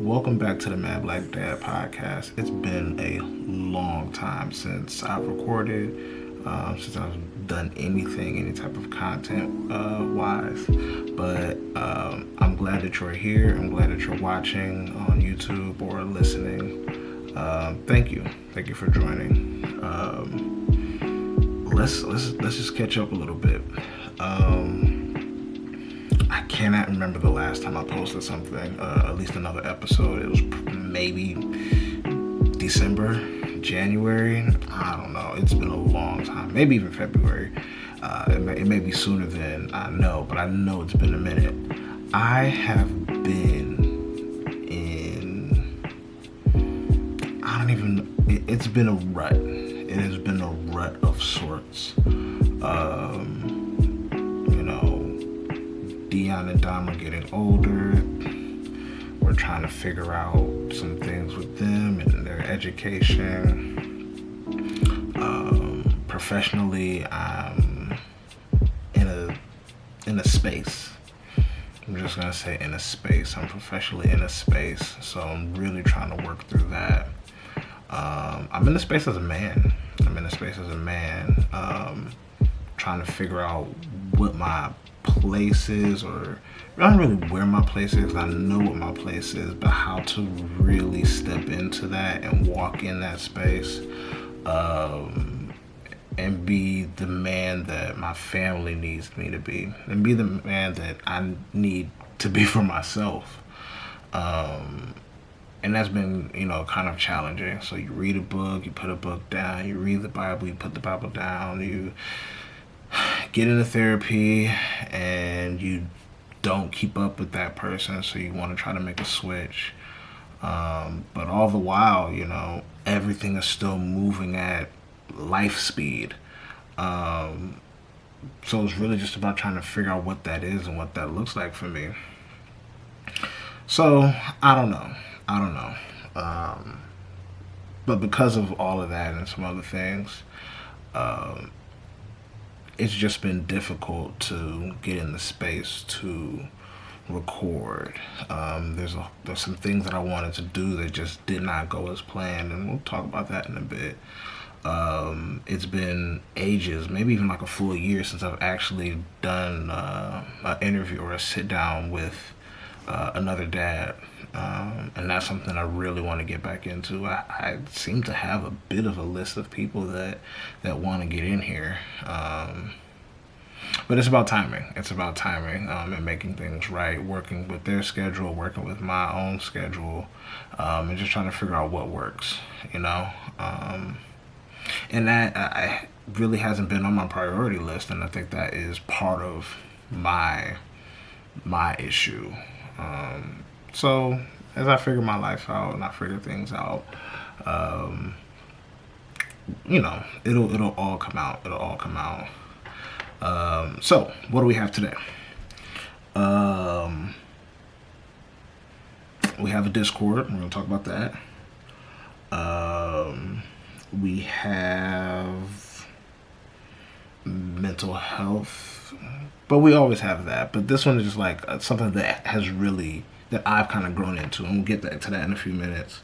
welcome back to the Mad Black Dad podcast. It's been a long time since I've recorded, since I've done anything, any type of content wise. But I'm glad that you're here. I'm glad that you're watching on YouTube or listening. Thank you for joining. Let's just catch up a little bit. I cannot remember the last time I posted something, at least another episode. It was maybe December, January. I don't know. It's been a long time. Maybe even February. It may be sooner than I know, but I know it's been a minute. I have been it's been a rut. It has been a rut of sorts. Dion and Dom are getting older. We're trying to figure out some things with them and their education. Professionally, I'm in a space. I'm just gonna say in a space. I'm professionally in a space, so I'm really trying to work through that. I'm in a space as a man. Trying to figure out what my place is, or not really where my place is. I know what my place is, but how to really step into that and walk in that space, and be the man that my family needs me to be, and be the man that I need to be for myself. And that's been, kind of challenging. So you read a book, you put a book down, you read the Bible, you put the Bible down, you get into therapy, and you don't keep up with that person, so you want to try to make a switch. But all the while, everything is still moving at life speed. So it's really just about trying to figure out what that is and what that looks like for me. So I don't know. But because of all of that and some other things, it's just been difficult to get in the space to record. There's some things that I wanted to do that just did not go as planned, and we'll talk about that in a bit. It's been ages, maybe even like a full year, since I've actually done an interview or a sit down with another dad, and that's something I really want to get back into. I seem to have a bit of a list of people that want to get in here, but it's about timing. And making things right, working with their schedule, working with my own schedule, and just trying to figure out what works, and that I really hasn't been on my priority list, and I think that is part of my issue. So as I figure my life out and I figure things out, it'll all come out. So what do we have today? We have a Discord. We're gonna talk about that. We have mental health, but we always have that. But this one is just like something that I've kind of grown into, and we'll get to that in a few minutes.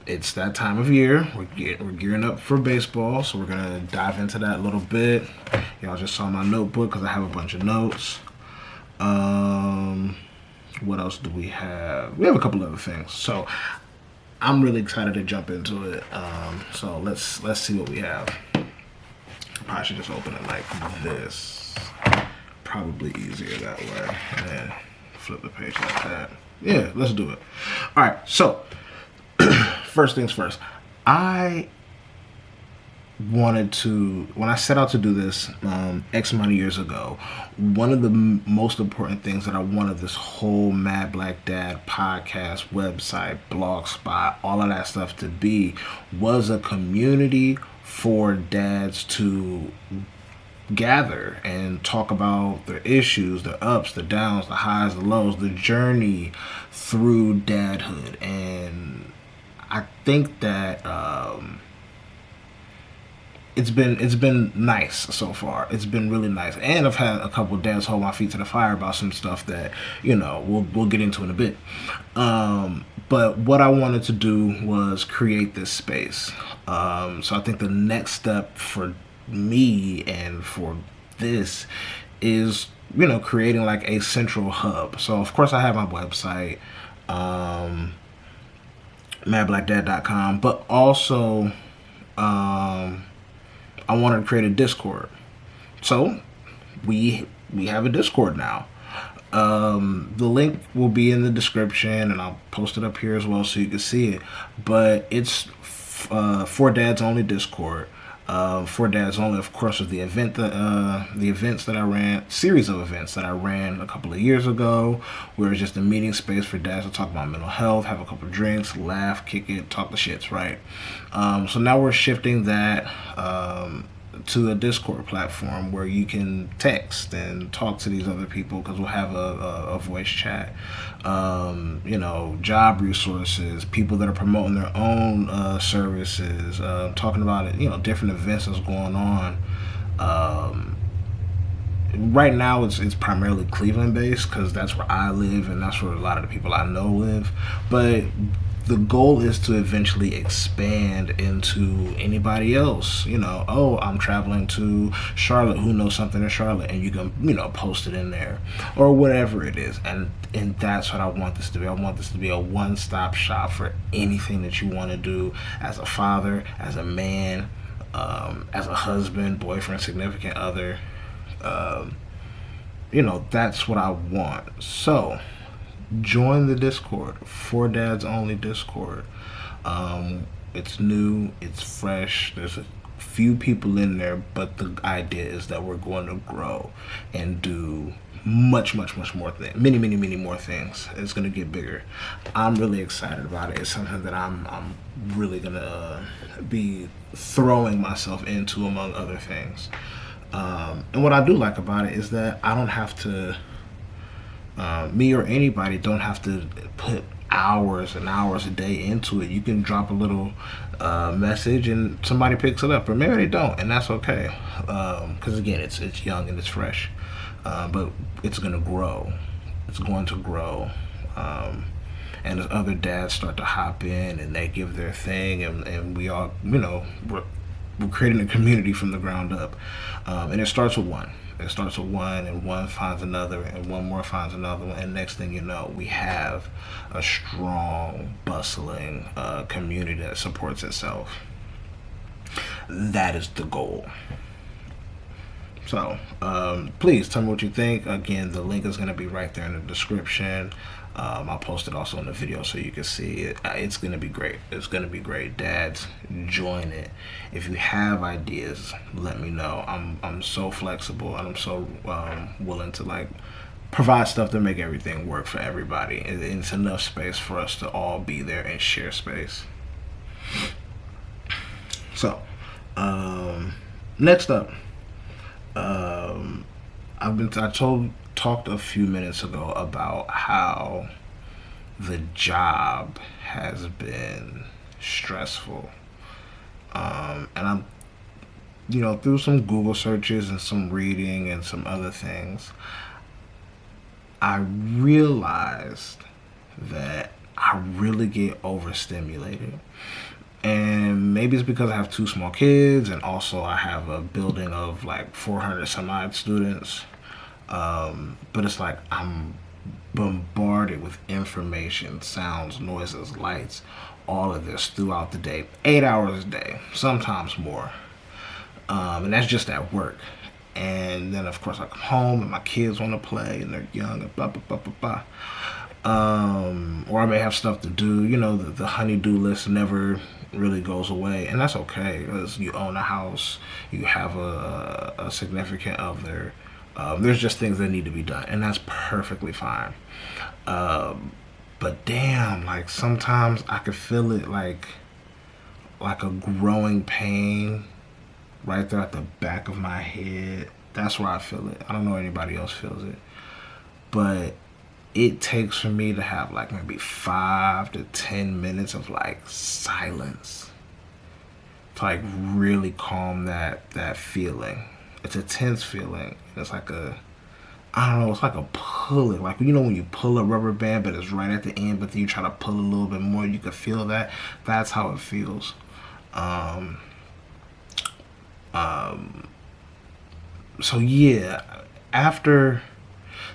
It's that time of year. We're gearing up for baseball, so we're gonna dive into that a little bit. Y'all just saw my notebook because I have a bunch of notes. What else do we have? We have a couple other things. So I'm really excited to jump into it. So let's see what we have. I probably should just open it like this. Probably easier that way. And then flip the page like that. Yeah, let's do it. All right, so first things first. I wanted to, when I set out to do this X amount of years ago, one of the most important things that I wanted this whole Mad Black Dad podcast, website, blog spot, all of that stuff to be was a community for dads to gather and talk about their issues, the ups, the downs, the highs, the lows, the journey through dadhood. And I think that it's been nice so far. It's been really nice, and I've had a couple of dads hold my feet to the fire about some stuff that we'll get into in a bit. But what I wanted to do was create this space. So I think the next step for me and for this is creating like a central hub. So of course I have my website, madblackdad.com, but also I wanted to create a Discord. So we have a Discord now. The link will be in the description, and I'll post it up here as well so you can see it. But it's for Dads Only Discord. For Dads Only, of course, was the events that I ran, series of events that I ran a couple of years ago, where it's just a meeting space for dads to talk about mental health, have a couple of drinks, laugh, kick it, talk the shits, right? So now we're shifting that to a Discord platform where you can text and talk to these other people, because we'll have a voice chat. Job resources, people that are promoting their own services, talking about it, different events that's going on. Right now it's primarily Cleveland based, because that's where I live and that's where a lot of the people I know live. But the goal is to eventually expand into anybody else. Oh, I'm traveling to Charlotte, who knows something in Charlotte, and you can, post it in there, or whatever it is. And that's what I want this to be. I want this to be a one-stop shop for anything that you want to do as a father, as a man, as a husband, boyfriend, significant other. That's what I want. So join the Discord, For Dads Only Discord. It's new, it's fresh, there's a few people in there, but the idea is that we're going to grow and do much more things, many more things. It's going to get bigger. I'm really excited about it. It's something that I'm really going to be throwing myself into, among other things. And what I do like about it is that I don't have to, me or anybody don't have to put hours and hours a day into it. You can drop a little message and somebody picks it up, or maybe they don't, and that's okay. Because again, it's young and it's fresh, but it's gonna grow. It's going to grow. And as other dads start to hop in and they give their thing, and we all, we're creating a community from the ground up. And it starts with one. It starts with one, and one finds another, and one more finds another one, and next thing you know, we have a strong, bustling community that supports itself. That is the goal. So, please tell me what you think. Again, the link is going to be right there in the description. I'll post it also in the video so you can see it. It's going to be great. It's going to be great. Dads, join it. If you have ideas, let me know. I'm so flexible, and I'm so willing to provide stuff to make everything work for everybody. It's enough space for us to all be there and share space. So, next up, talked a few minutes ago about how the job has been stressful. And I'm, through some Google searches and some reading and some other things, I realized that I really get overstimulated. And maybe it's because I have 2 small kids, and also I have a building of 400 some odd students. But it's like I'm bombarded with information, sounds, noises, lights, all of this throughout the day, 8 hours a day, sometimes more. And that's just at work. And then of course I come home and my kids want to play and they're young and blah, blah, blah, blah, blah. Or I may have stuff to do. The honey-do list never really goes away, and that's okay, because you own a house, you have a significant other. There's just things that need to be done, and that's perfectly fine. But damn, sometimes I could feel it like a growing pain right there at the back of my head. That's where I feel it. I don't know if anybody else feels it, but it takes for me to have maybe 5 to 10 minutes of silence. to like really calm that feeling. It's a tense feeling. It's like a, I don't know, it's like a pulling. Like, you know when you pull a rubber band but it's right at the end, but then you try to pull a little bit more, you can feel that. That's how it feels. Um, so yeah, after,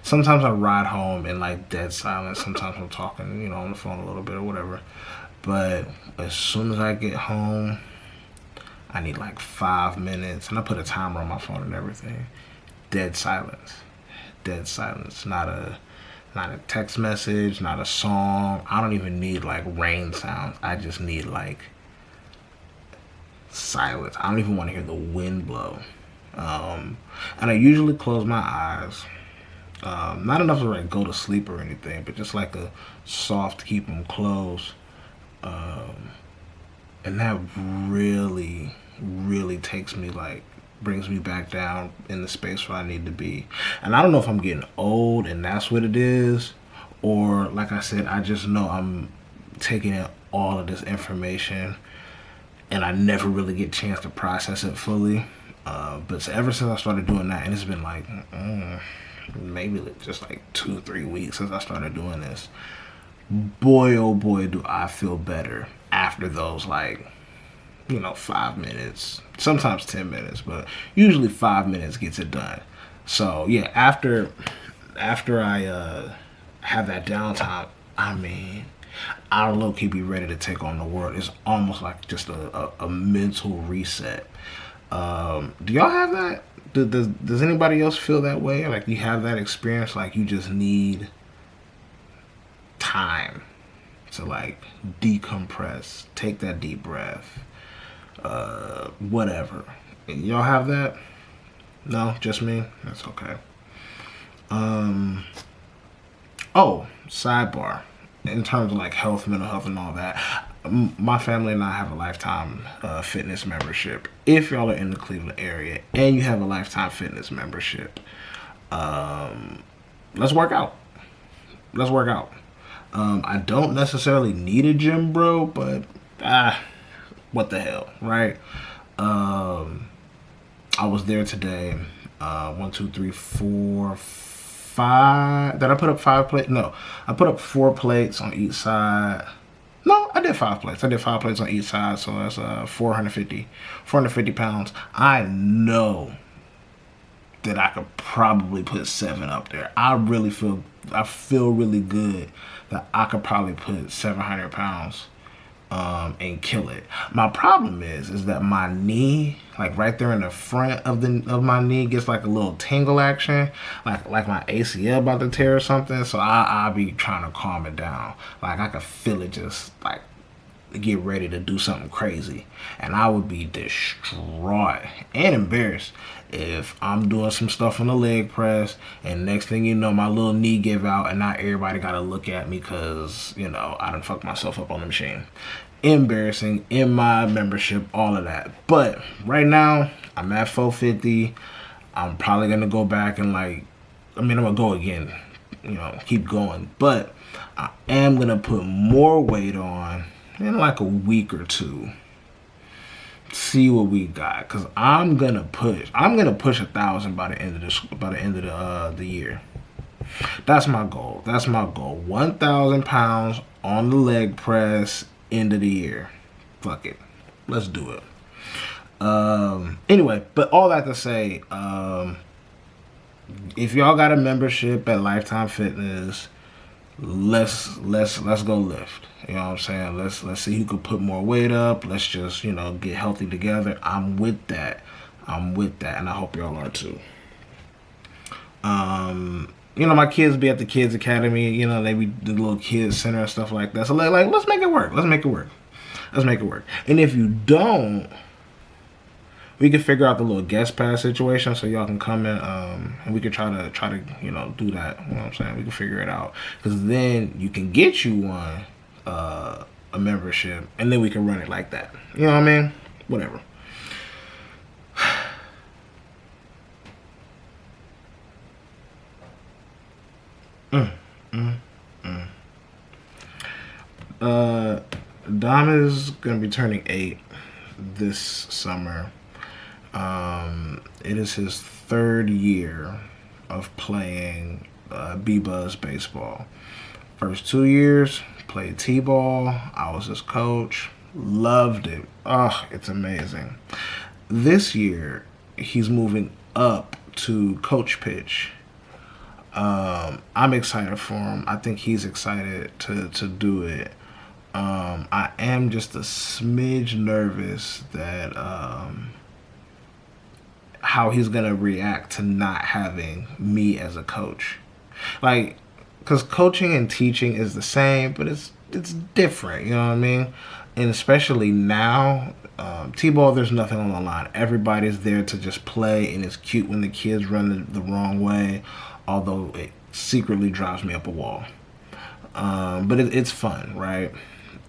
sometimes I ride home in like dead silence. Sometimes I'm talking, you know, on the phone a little bit or whatever. But as soon as I get home, I need like 5 minutes, and I put a timer on my phone and everything. Dead silence. Dead silence. Not a text message, not a song. I don't even need like rain sounds. I just need like silence. I don't even want to hear the wind blow. And I usually close my eyes. Not enough to like go to sleep or anything, but just like a soft keep them closed. And that really, really takes me like, brings me back down in the space where I need to be. And I don't know if I'm getting old and that's what it is, or like I said, I just know I'm taking in all of this information and I never really get a chance to process it fully. But ever since I started doing that, and it's been like maybe just like 2-3 weeks since I started doing this, boy oh boy do I feel better after those, like, you know, 5 minutes, sometimes 10 minutes, but usually 5 minutes gets it done. So yeah, after I have that downtime, I mean, I'll low-key be ready to take on the world. It's almost like just a mental reset. Do y'all have that? Does anybody else feel that way? Like, you have that experience, like you just need time to like decompress, take that deep breath, whatever. Y'all have that? No, just me? That's okay. Oh, sidebar. In terms of like health, mental health, and all that, my family and I have a lifetime fitness membership. If y'all are in the Cleveland area and you have a lifetime fitness membership, let's work out. Let's work out. I don't necessarily need a gym, bro, but what the hell, right? I was there today. 1, 2, 3, 4, 5. Did I put up 5 plates? No, I put up 4 plates on each side. No, I did 5 plates. I did 5 plates on each side, so that's 450 pounds. I know that I could probably put 7 up there. I feel really good that I could probably put 700 pounds and kill it. My problem is that my knee, like right there in the front of my knee, gets like a little tingle action, like my ACL about to tear or something. So I'll be trying to calm it down. Like I could feel it just like get ready to do something crazy, and I would be distraught and embarrassed if I'm doing some stuff on the leg press and next thing you know my little knee give out and not everybody gotta look at me because, you know, I done fucked myself up on the machine. Embarrassing in my membership, all of that. But right now I'm at 450. I'm probably gonna go back and I'm gonna go again, you know, keep going, but I am gonna put more weight on in like a week or 2. See what we got, because I'm gonna push 1,000 by the end of the year. That's my goal. 1,000 pounds on the leg press, end of the year. Fuck it, let's do it. Anyway, but all that to say, if y'all got a membership at Lifetime Fitness, let's go lift. You know what I'm saying? Let's see who could put more weight up. Let's just, you know, get healthy together. I'm with that, and I hope y'all are too. You know, my kids be at the Kids Academy. You know, they be the little kids center and stuff like that. So like, let's make it work. And if you don't, we can figure out the little guest pass situation so y'all can come in, and we can try to you know, do that. You know what I'm saying? We can figure it out, because then you can get you one a membership, and then we can run it like that. You know what I mean? Whatever. Dom is gonna be turning 8 this summer. It is his third year of playing B-Buzz baseball. First 2 years, played T-ball. I was his coach. Loved it. Oh, it's amazing. This year, he's moving up to coach pitch. I'm excited for him. I think he's excited to do it. I am just a smidge nervous that how he's gonna react to not having me as a coach. Like, because coaching and teaching is the same, but it's different. You know what I mean? And especially now, T-ball, there's nothing on the line. Everybody's there to just play, and it's cute when the kids run the wrong way, although it secretly drives me up a wall. But it's fun, right?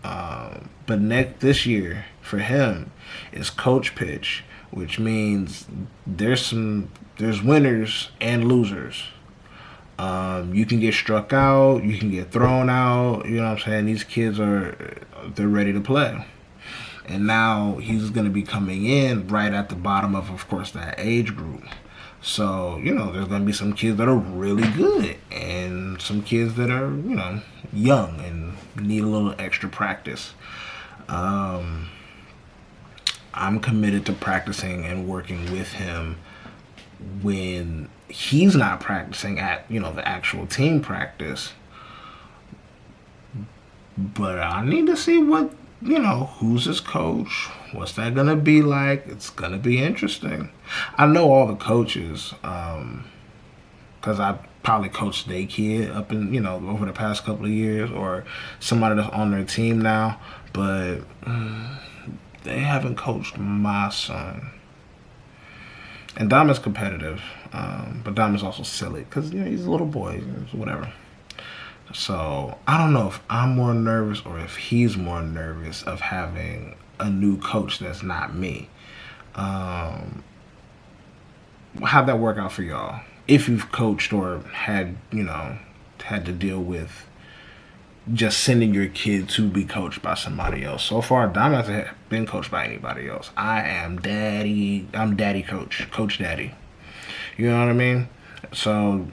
But this year for him is coach pitch, which means there's winners and losers. You can get struck out, you can get thrown out. You know what I'm saying? These kids they're ready to play. And now he's going to be coming in right at the bottom of course, that age group. So, there's going to be some kids that are really good and some kids that are, young and need a little extra practice. I'm committed to practicing and working with him when he's not practicing at, the actual team practice. But I need to see what, who's his coach? What's that going to be like? It's going to be interesting. I know all the coaches because I probably coached their kid up in, over the past couple of years, or somebody that's on their team now. But they haven't coached my son. And Dom is competitive, but Dom is also silly because he's a little boy, whatever. So I don't know if I'm more nervous or if he's more nervous of having a new coach that's not me. How'd that work out for y'all? If you've coached or had to deal with just sending your kid to be coached by somebody else. So far, Dom hasn't been coached by anybody else. I'm daddy coach daddy. You know what I mean? So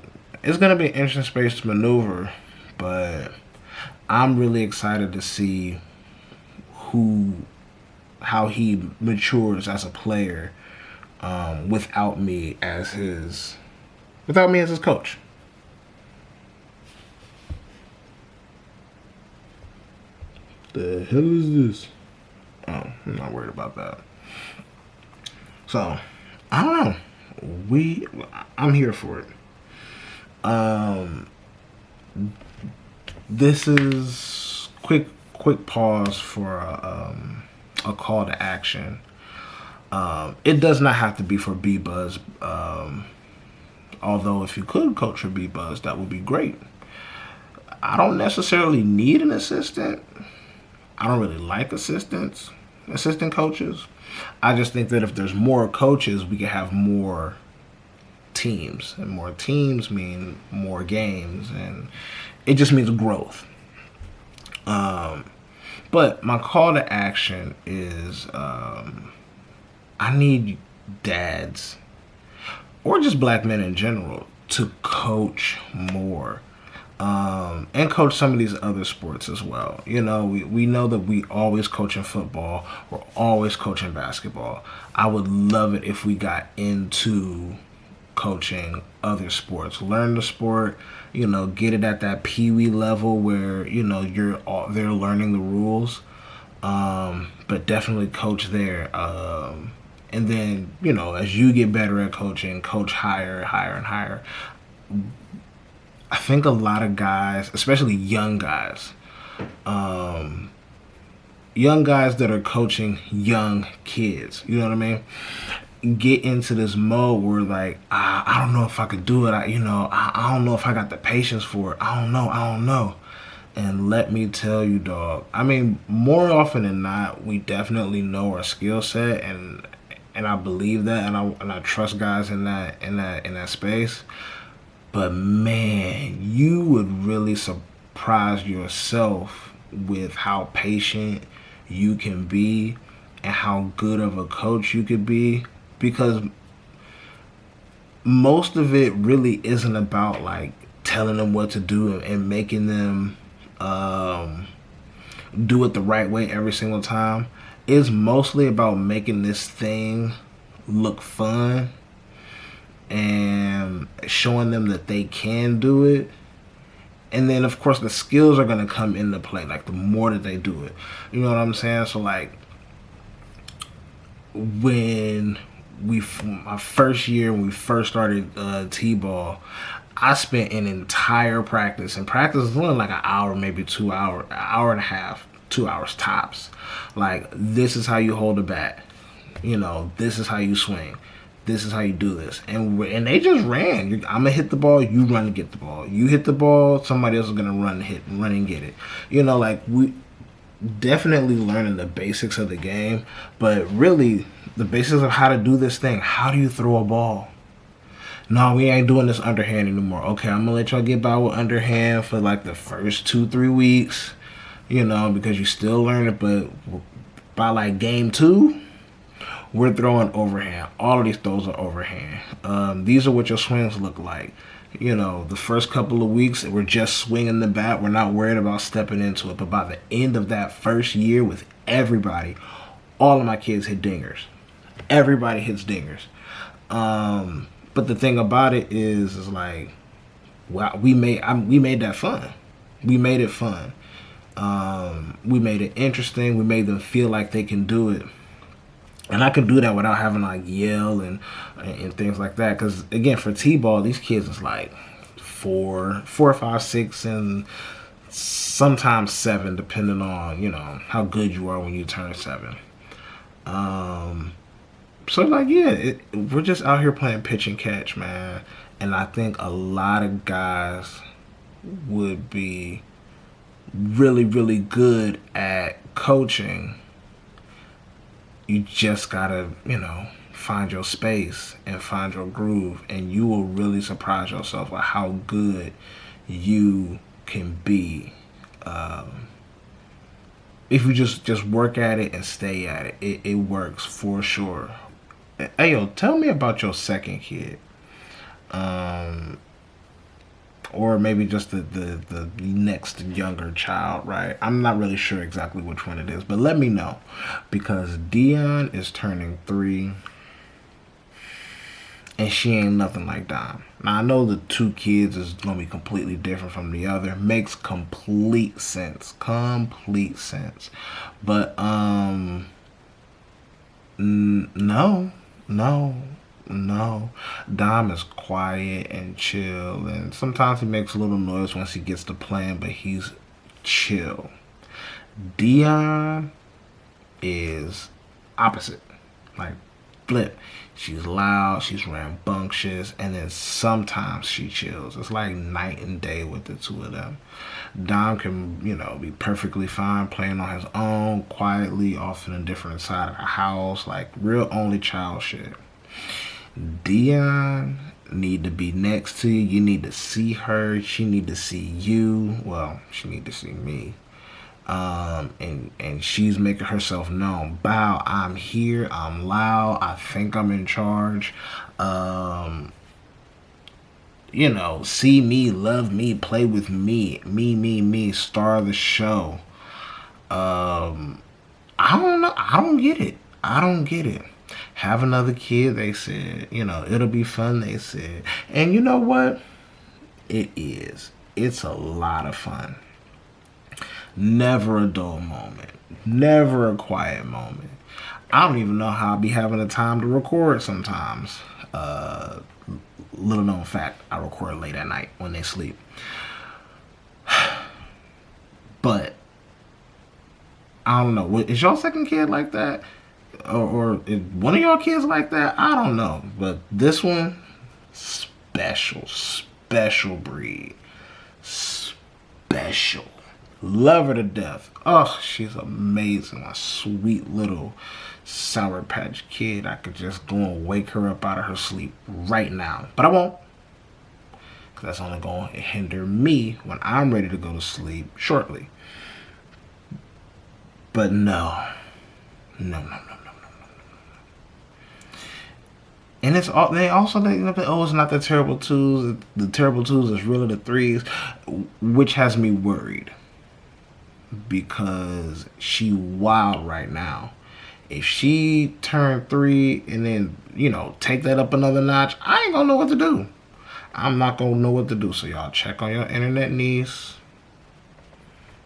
it's going to be an interesting space to maneuver, but I'm really excited to see how he matures as a player without me as his coach. The hell is this? Oh, I'm not worried about that. So, I don't know. I'm here for it. This is quick pause for a call to action. It does not have to be for B-Buzz. Although if you could coach for B-Buzz, that would be great. I don't necessarily need an assistant. I don't really like assistant coaches. I just think that if there's more coaches, we can have more teams. And more teams mean more games. And it just means growth. But my call to action is I need dads, or just black men in general, to coach more. And coach some of these other sports as well. We know that we always coach in football. We're always coaching basketball. I would love it if we got into coaching other sports. Learn the sport, get it at that pee-wee level where, they're learning the rules. But definitely coach there. And then, as you get better at coaching, coach higher and higher. I think a lot of guys, especially young guys that are coaching young kids, you know what I mean, get into this mode where like, I don't know if I could do it. I don't know if I got the patience for it. I don't know. And let me tell you, dog, I mean, more often than not, we definitely know our skill set, and I believe that, and I trust guys in that space. But man, you would really surprise yourself with how patient you can be and how good of a coach you could be, because most of it really isn't about like telling them what to do and making them do it the right way every single time. It's mostly about making this thing look fun and showing them that they can do it. And then of course the skills are going to come into play, like the more that they do it, you know what I'm saying? So like when my first year when we first started t-ball, I spent an entire practice, and practice is only like an hour, maybe 2 hour, an hour and a half, 2 hours tops. Like, this is how you hold a bat, you know, this is how you swing, this is how you do this. And they just ran. I'm gonna hit the ball, you run and get the ball. You hit the ball, somebody else is gonna run and get it. You know, like, we definitely learning the basics of the game, but really the basics of how to do this thing. How do you throw a ball? No, we ain't doing this underhand anymore. Okay, I'm gonna let y'all get by with underhand for like the first 2-3 weeks, you know, because you still learn it. But by like game 2, we're throwing overhand. All of these throws are overhand. These are what your swings look like. You know, the first couple of weeks, we're just swinging the bat. We're not worried about stepping into it. But by the end of that first year with everybody, all of my kids hit dingers. Everybody hits dingers. But the thing about it is like, wow, we made that fun. We made it fun. We made it interesting. We made them feel like they can do it. And I can do that without having to like yell and things like that. Because again, for t-ball, these kids is like 4, 5, 6, and sometimes 7, depending on, you know, how good you are when you turn 7. So like, yeah, we're just out here playing pitch and catch, man. And I think a lot of guys would be really, really good at coaching. You just gotta, you know, find your space and find your groove, and you will really surprise yourself with how good you can be if you just work at it and stay at it. It works for sure. Hey, yo, tell me about your second kid. Or maybe just the next younger child, right? I'm not really sure exactly which one it is, but let me know. Because Dion is turning 3, and she ain't nothing like Dom. Now, I know the 2 kids is going to be completely different from the other. Makes complete sense. Complete sense. But, no. Dom is quiet and chill, and sometimes he makes a little noise once he gets to playing, but he's chill. Dion is opposite. Like, flip. She's loud, she's rambunctious, and then sometimes she chills. It's like night and day with the 2 of them. Dom can, you know, be perfectly fine playing on his own, quietly, off in a different side of the house, like real only child shit. Dion need to be next to you. You need to see her. She need to see you. Well, she need to see me. And she's making herself known. Bow, I'm here. I'm loud. I think I'm in charge. You know, see me, love me, play with me. Me, star of the show. I don't know. I don't get it. Have another kid, they said. You know, it'll be fun, they said. And you know what? It is. It's a lot of fun. Never a dull moment. Never a quiet moment. I don't even know how I'll be having the time to record sometimes. Little known fact, I record late at night when they sleep. But I don't know. Is your second kid like that? Or is one of y'all kids like that? I don't know. But this one, special breed. Special. Love her to death. Oh, she's amazing. A sweet little Sour Patch Kid. I could just go and wake her up out of her sleep right now. But I won't. Because that's only going to hinder me when I'm ready to go to sleep shortly. But no. No. And it's all they also it's not the terrible twos. The terrible twos is really the threes, which has me worried because she wild right now. If she turned 3 and then take that up another notch, I ain't gonna know what to do. I'm not gonna know what to do. So y'all check on your internet niece,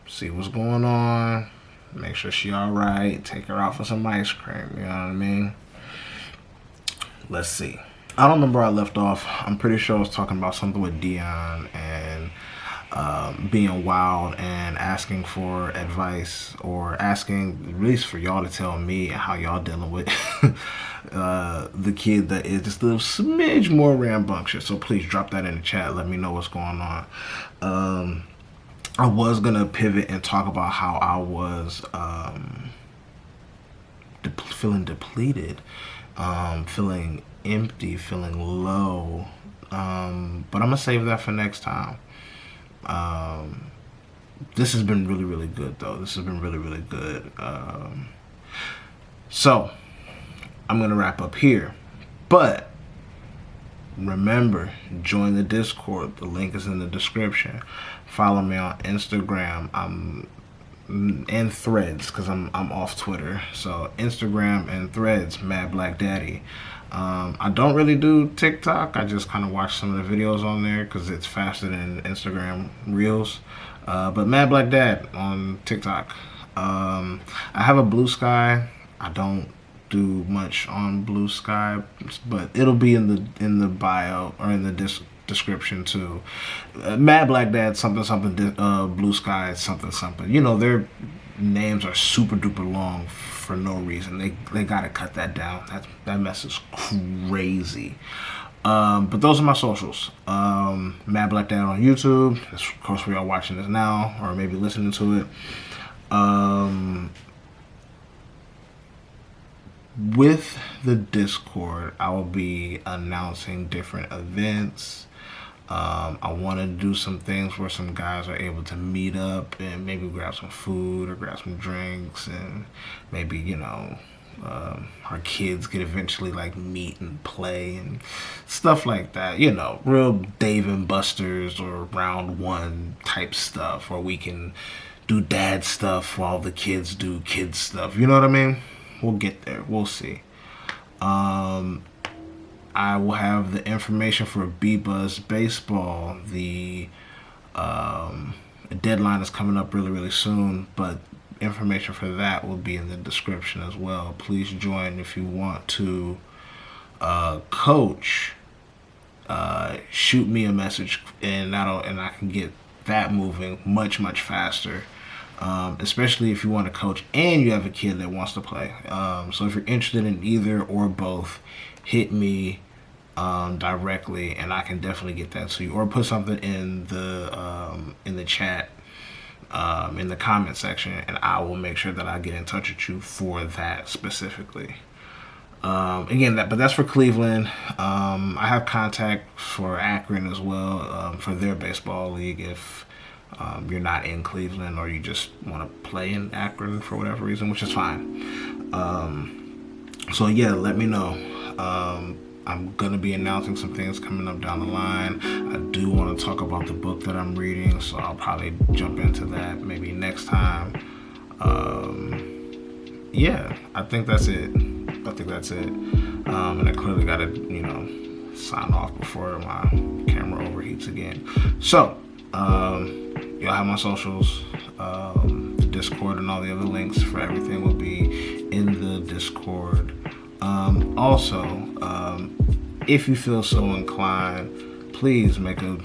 see what's going on, make sure she all right. Take her out for some ice cream. You know what I mean? Let's see. I don't remember where I left off. I'm pretty sure I was talking about something with Dion and being wild and asking for advice, or asking at least for y'all to tell me how y'all dealing with the kid that is just a little smidge more rambunctious. So please drop that in the chat. Let me know what's going on. I was gonna pivot and talk about how I was feeling depleted, feeling empty, feeling low, but I'm gonna save that for next time. This has been really, really good though. This has been really, really good. So I'm gonna wrap up here, but remember, join the Discord. The link is in the description. Follow me on Instagram. And Threads, because I'm off Twitter. So Instagram and Threads, Mad Black Daddy. I don't really do TikTok. I just kind of watch some of the videos on there because it's faster than Instagram Reels. But Mad Black Dad on TikTok. I have a Blue Sky. I don't do much on Blue Sky, but it'll be in the bio or in the description too. Mad Black Dad something Blue Sky something. Their names are super duper long for no reason. They gotta cut that down. That mess is crazy. But those are my socials. Mad Black Dad on YouTube. That's, of course, we are watching this now, or maybe listening to it. With the Discord, I will be announcing different events. I want to do some things where some guys are able to meet up and maybe grab some food or grab some drinks, and maybe our kids could eventually meet and play and stuff like that. Real Dave and Buster's or Round One type stuff, or we can do dad stuff while the kids do kids stuff. You know what I mean? We'll get there. We'll see. I will have the information for B-Buzz Baseball. The deadline is coming up really, really soon, but information for that will be in the description as well. Please join if you want to coach. Shoot me a message, and I can get that moving much, much faster. Especially if you want to coach and you have a kid that wants to play. So if you're interested in either or both, hit me directly, and I can definitely get that to you, or put something in the chat, in the comment section, and I will make sure that I get in touch with you for that specifically. Again, but that's for Cleveland. I have contact for Akron as well, for their baseball league if you're not in Cleveland or you just want to play in Akron for whatever reason, which is fine. So yeah, let me know. I'm gonna be announcing some things coming up down the line. I do want to talk about the book that I'm reading, so I'll probably jump into that maybe next time. Yeah, I think that's it. And I clearly gotta sign off before my camera overheats again. So y'all have my socials, the Discord, and all the other links for everything will be in the Discord. Also, if you feel so inclined, please make a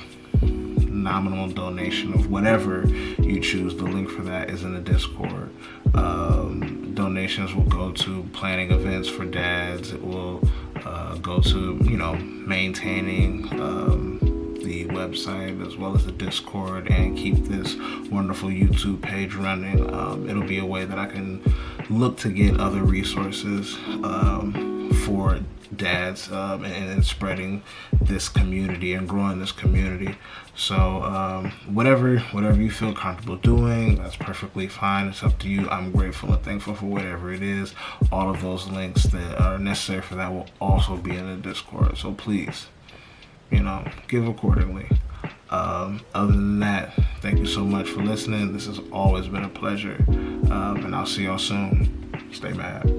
nominal donation of whatever you choose. The link for that is in the Discord. Donations will go to planning events for dads. It will go to maintaining the website as well as the Discord, and keep this wonderful YouTube page running. It'll be a way that I can look to get other resources for dads and spreading this community and growing this community. So whatever you feel comfortable doing, that's perfectly fine. It's up to you. I'm grateful and thankful for whatever it is. All of those links that are necessary for that will also be in the Discord. So please, give accordingly. Other than that, thank you so much for listening. This has always been a pleasure. And I'll see y'all soon. Stay mad.